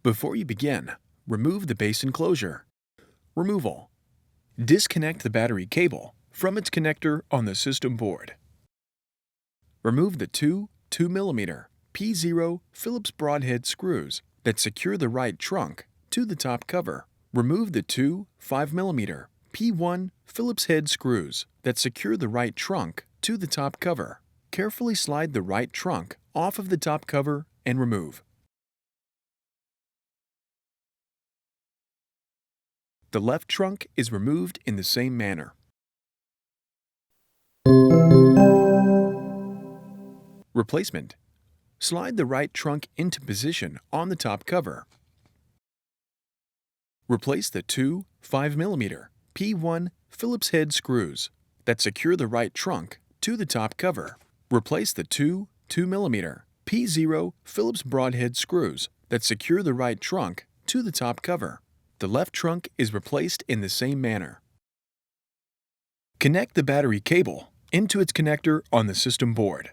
Before you begin, remove the base enclosure. Removal. Disconnect the battery cable from its connector on the system board. Remove the two 2mm P0 Phillips broadhead screws that secure the right trunk to the top cover. Remove the two 5mm P1 Phillips head screws that secure the right trunk to the top cover. Carefully slide the right trunk off of the top cover and remove. The left trunk is removed in the same manner. Replacement. Slide the right trunk into position on the top cover. Replace the two 5mm P1 Phillips head screws that secure the right trunk to the top cover. Replace the two 2mm P0 Phillips broadhead screws that secure the right trunk to the top cover. The left trunk is replaced in the same manner. Connect the battery cable into its connector on the system board.